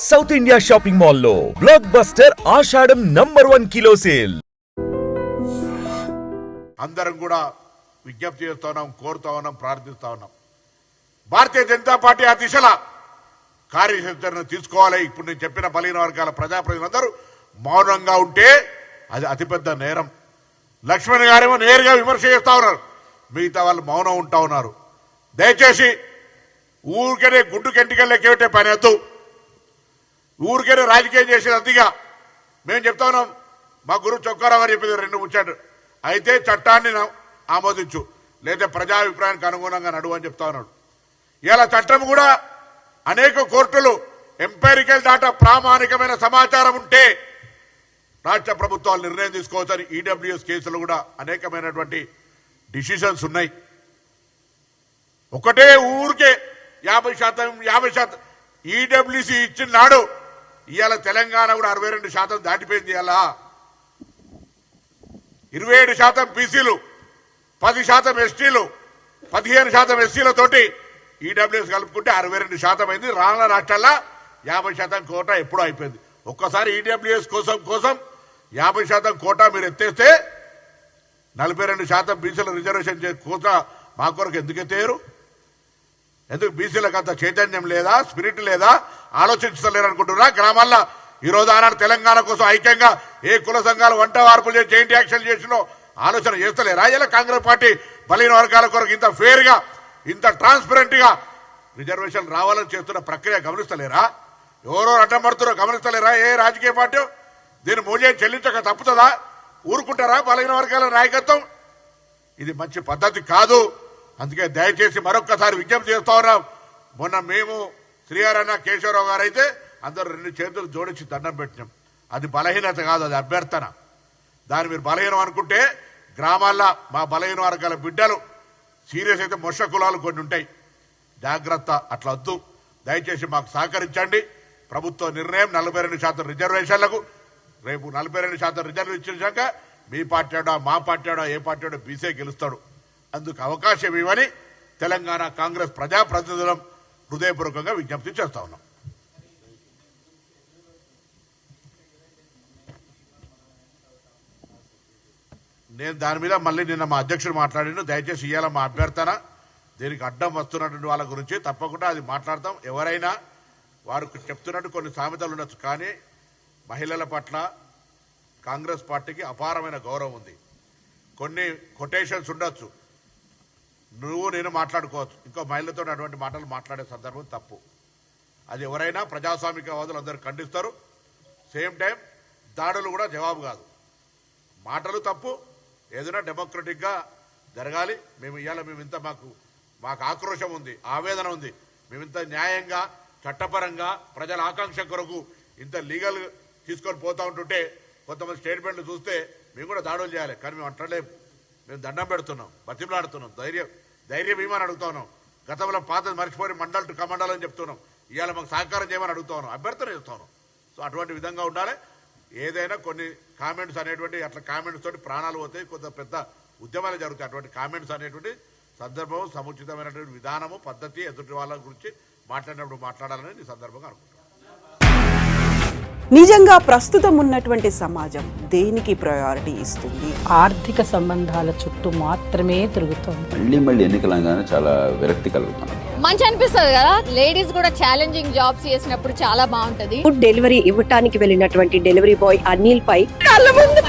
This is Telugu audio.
సౌత్ ఇండియా షాపింగ్ మాల్లో బ్లాక్ బస్టర్ ఆషాఢం #1 కిలో సేల్. అందరం కూడా విజ్ఞప్తి చేస్తా ఉన్నాం, కోరుతా ఉన్నాం, ప్రార్థిస్తా ఉన్నాం. భారతీయ జనతా పార్టీ ఆ దిశలో కార్యాచరణను తీసుకోవాలి. ఇప్పుడు నేను చెప్పిన బలహీన వర్గాల ప్రజాప్రతినిధులందరూ మౌనంగా ఉంటే అది అతిపెద్ద నేరం. లక్ష్మణ్ గారేమో నేరుగా విమర్శ చేస్తా ఉన్నారు, మిగతా వాళ్ళు మౌనం ఉంటా ఉన్నారు. దయచేసి ఊరికనే గుడ్డు కెంటికల్ లెక్కేటే పని వద్దు. ఊరికనే రాజకీయం చేసేది అతిగా. మేము చెప్తా ఉన్నాం, మా గురువు చొక్కారావు గారు చెప్పింది 2 ముచ్చాడు. అయితే చట్టాన్ని ఆమోదించు, లేదా ప్రజాభిప్రాయానికి అనుగుణంగా నడువు అని చెప్తా ఉన్నాడు. ఇలా చట్టం కూడా అనేక కోర్టులు ఎంపైరికల్ డాటా ప్రామాణికమైన సమాచారం ఉంటే రాష్ట్ర ప్రభుత్వాలు నిర్ణయం తీసుకోవచ్చని ఈడబ్ల్యూఎస్ కేసులు కూడా అనేకమైనటువంటి డిసిషన్స్ ఉన్నాయి. ఒకటే ఊరికే 50% ఈడబ్ల్యూసి ఇచ్చిన నాడు ఇవాళ తెలంగాణ కూడా 62% దాటిపోయింది. ఇవాళ 27% బీసీలు, 10% ఎస్టీలు, 15% ఎస్సీలతోటి ఈడబ్ల్యూఎస్ కలుపుకుంటే 62% అయింది. రాష్ట్ర రాష్ట్రాల్లో 50% కోటా ఎప్పుడూ అయిపోయింది. ఒక్కసారి ఈడబ్ల్యూఎస్ కోసం 50% కోటా మీరు ఎత్తేస్తే 42% బీసీల రిజర్వేషన్ కోటా మా కొరకు ఎందుకు ఎత్తేయరు? ఎందుకు బీసీలకు అంత చైతన్యం లేదా, స్పిరిట్ లేదా, ఆలోచించలేరు అనుకుంటున్నా? గ్రామాల్లో ఈరోజు ఆనాడు తెలంగాణ కోసం ఐక్యంగా ఏ కుల సంఘాలు వంట వార్పులు చేసి జాయింట్ యాక్షన్ చేసినో ఆలోచన చేస్తలేరా? ఇలా కాంగ్రెస్ పార్టీ బలహీన వర్గాల కొరకు ఇంత ఫేర్ గా, ఇంత ట్రాన్స్పరెంట్ గా రిజర్వేషన్ రావాలని చేస్తున్న ప్రక్రియ గమనిస్తలేరా? ఎవరో అడ్డం పడుతున్నారో గమనిస్తలేరా? ఏ రాజకీయ పార్టీ దీని మూల్యం చెల్లించక తప్పుతుందా? ఊరుకుంటారా బలహీన వర్గాల నాయకత్వం? ఇది మంచి పద్ధతి కాదు. అందుకే దయచేసి మరొక్కసారి విజ్ఞప్తి చేస్తా ఉన్నాం. మొన్న మేము శ్రీహరన్న కేశవరావు గారు అయితే అందరూ 2 చేతులు జోడించి దండం పెట్టినాం. అది బలహీనత కాదు, అది అభ్యర్థన. దాన్ని మీరు బలహీనం అనుకుంటే గ్రామాల్లో మా బలహీన వర్గాల బిడ్డలు సీరియస్ అయితే మొష కులాలు కొన్ని ఉంటాయి, జాగ్రత్త. అట్లా వద్దు. దయచేసి మాకు సహకరించండి. ప్రభుత్వ నిర్ణయం 42% రిజర్వేషన్లకు, రేపు 42% రిజర్వ్ ఇచ్చాక మీ పార్టీ ఆడో మా పార్టీ ఆడో ఏ పార్టీ ఆడో బీసీ గెలుస్తాడు. అందుకు అవకాశం ఇవ్వని తెలంగాణ కాంగ్రెస్ ప్రజాప్రతినిధులం హృదయపూర్వకంగా విజ్ఞప్తి చేస్తా ఉన్నాం. నేను దాని మీద మళ్ళీ నిన్న మా అధ్యక్షుడు మాట్లాడిన, దయచేసి ఇవాళ మా అభ్యర్థన దీనికి అడ్డం వస్తున్నటువంటి వాళ్ళ గురించి తప్పకుండా అది మాట్లాడతాం. ఎవరైనా వారు చెప్తున్నట్టు కొన్ని సామెతలు ఉండొచ్చు, కానీ మహిళల పట్ల కాంగ్రెస్ పార్టీకి అపారమైన గౌరవం ఉంది. కొన్ని కొటేషన్స్ ఉండొచ్చు, నువ్వు నేను మాట్లాడుకోవచ్చు, ఇంకో మహిళతో అటువంటి మాటలు మాట్లాడే సందర్భం తప్పు. అది ఎవరైనా ప్రజాస్వామికవాదులు అందరూ ఖండిస్తారు. సేమ్ టైం దాడులు కూడా జవాబు కాదు. మాటలు తప్పు, ఏదైనా డెమోక్రటిక్గా జరగాలి. మేము ఇవాళ మాకు ఆక్రోశం ఉంది, ఆవేదన ఉంది. మేమింత న్యాయంగా, చట్టపరంగా ప్రజల ఆకాంక్ష కొరకు ఇంత లీగల్ తీసుకొని పోతా ఉంటుంటే కొంతమంది స్టేట్మెంట్లు చూస్తే మేము కూడా దాడులు చేయాలి. కానీ మేము అంటలేము. మేము దండం పెడుతున్నాం, బతిమలాడుతున్నాం, ధైర్యం ఏమని అడుగుతా ఉన్నాం. గతంలో పాత మర్చిపోయి మండల్ టు కమండల్ అని చెప్తున్నాం. ఇవాళ మాకు సహకారం చేయమని అడుగుతా ఉన్నాం, అభ్యర్థన చేస్తా ఉన్నాం. సో అటువంటి విధంగా ఉండాలి. ఏదైనా కొన్ని కామెంట్స్ అనేటువంటి అట్లా కామెంట్స్ తోటి ప్రాణాలు పోతాయి, కొంత పెద్ద ఉద్యమాలు జరుగుతాయి. అటువంటి కామెంట్స్ అనేటువంటి సందర్భం, సముచితమైనటువంటి విధానము, పద్ధతి ఎదుటి వాళ్ళ గురించి మాట్లాడినప్పుడు మాట్లాడాలని ఈ సందర్భంగా అనుకుంటున్నాను. నిజంగా ప్రస్తుతం ఉన్నటువంటి సమాజం దేనికి ప్రయారిటీ ఇస్తుంది? ఆర్థిక సంబంధాల చుట్టూ మాత్రమే తిరుగుతుంది. మళ్ళీ ఎన్నికలంగానే చాలా విరక్తి కలుగుతుంది. మంచి అనిపిస్తుంది కదా, లేడీస్ కూడా ఛాలెంజింగ్ జాబ్స్ చేసినప్పుడు చాలా బాగుంటది. ఫుడ్ డెలివరీ ఇవ్వటానికి వెళ్ళినటువంటి డెలివరీ బాయ్ అనిల్ పై కళ్ళ ముందు